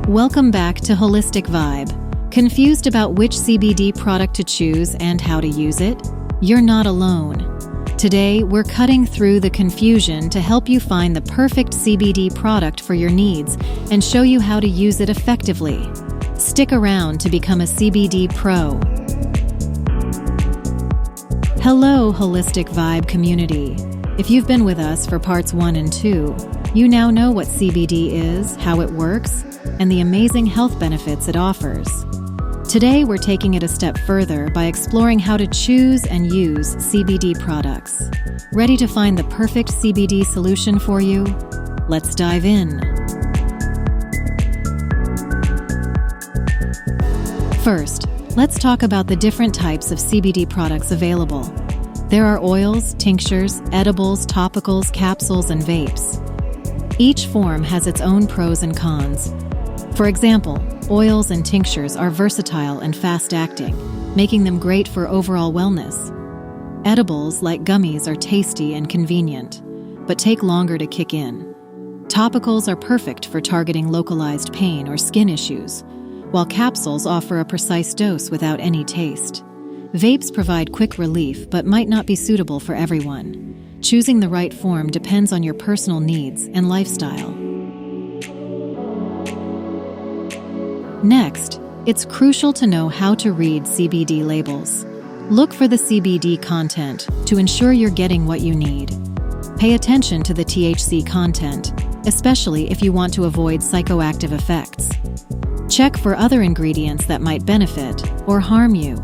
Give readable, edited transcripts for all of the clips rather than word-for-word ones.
Welcome back to Holistic Vibe. Confused about which CBD product to choose and how to use it? You're not alone. Today, we're cutting through the confusion to help you find the perfect CBD product for your needs and show you how to use it effectively. Stick around to become a CBD pro. Hello, Holistic Vibe community. If you've been with us for parts 1 and 2, you now know what CBD is, how it works, and the amazing health benefits it offers. Today, we're taking it a step further by exploring how to choose and use CBD products. Ready to find the perfect CBD solution for you? Let's dive in. First, let's talk about the different types of CBD products available. There are oils, tinctures, edibles, topicals, capsules, and vapes. Each form has its own pros and cons. For example, oils and tinctures are versatile and fast-acting, making them great for overall wellness. Edibles, like gummies, are tasty and convenient, but take longer to kick in. Topicals are perfect for targeting localized pain or skin issues, while capsules offer a precise dose without any taste. Vapes provide quick relief but might not be suitable for everyone. Choosing the right form depends on your personal needs and lifestyle. Next, it's crucial to know how to read CBD labels. Look for the CBD content to ensure you're getting what you need. Pay attention to the THC content, especially if you want to avoid psychoactive effects. Check for other ingredients that might benefit or harm you.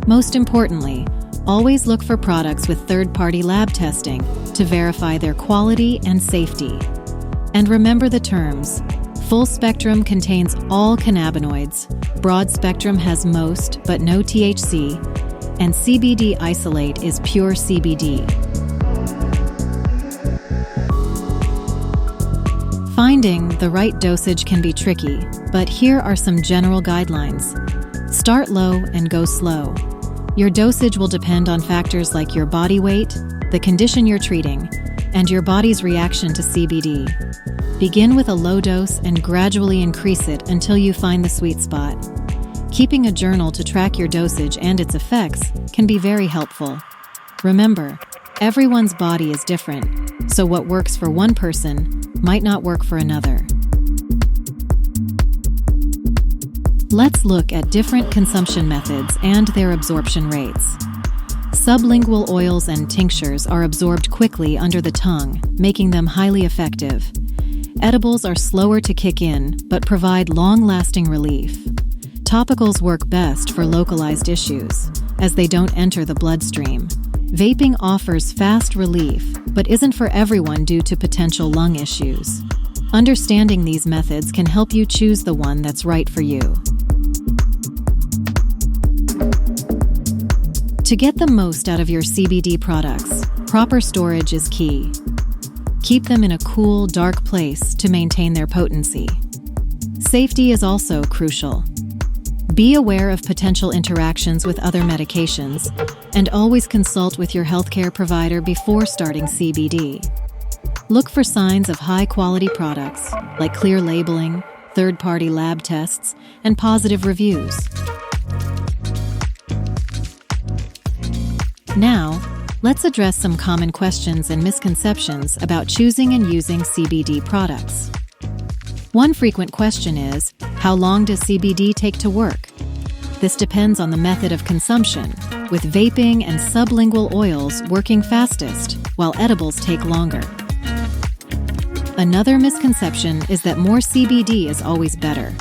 Most importantly, always look for products with third-party lab testing to verify their quality and safety. And remember the terms. Full spectrum contains all cannabinoids, broad spectrum has most but no THC, and CBD isolate is pure CBD. Finding the right dosage can be tricky, but here are some general guidelines. Start low and go slow. Your dosage will depend on factors like your body weight, the condition you're treating, and your body's reaction to CBD. Begin with a low dose and gradually increase it until you find the sweet spot. Keeping a journal to track your dosage and its effects can be very helpful. Remember, everyone's body is different, so what works for one person might not work for another. Let's look at different consumption methods and their absorption rates. Sublingual oils and tinctures are absorbed quickly under the tongue, making them highly effective. Edibles are slower to kick in, but provide long-lasting relief. Topicals work best for localized issues, as they don't enter the bloodstream. Vaping offers fast relief, but isn't for everyone due to potential lung issues. Understanding these methods can help you choose the one that's right for you. To get the most out of your CBD products, proper storage is key. Keep them in a cool, dark place to maintain their potency. Safety is also crucial. Be aware of potential interactions with other medications, and always consult with your healthcare provider before starting CBD. Look for signs of high-quality products, like clear labeling, third-party lab tests, and positive reviews. Now, let's address some common questions and misconceptions about choosing and using CBD products. One frequent question is, how long does CBD take to work? This depends on the method of consumption, with vaping and sublingual oils working fastest, while edibles take longer. Another misconception is that more CBD is always better.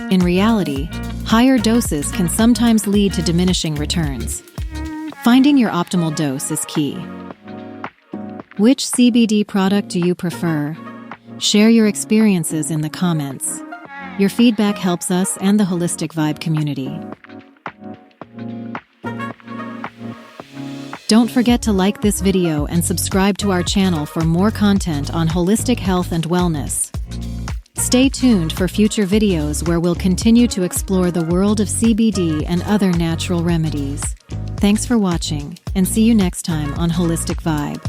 In reality, higher doses can sometimes lead to diminishing returns. Finding your optimal dose is key. Which CBD product do you prefer? Share your experiences in the comments. Your feedback helps us and the Holistic Vibe community. Don't forget to like this video and subscribe to our channel for more content on holistic health and wellness. Stay tuned for future videos where we'll continue to explore the world of CBD and other natural remedies. Thanks for watching, and see you next time on Holistic Vibe.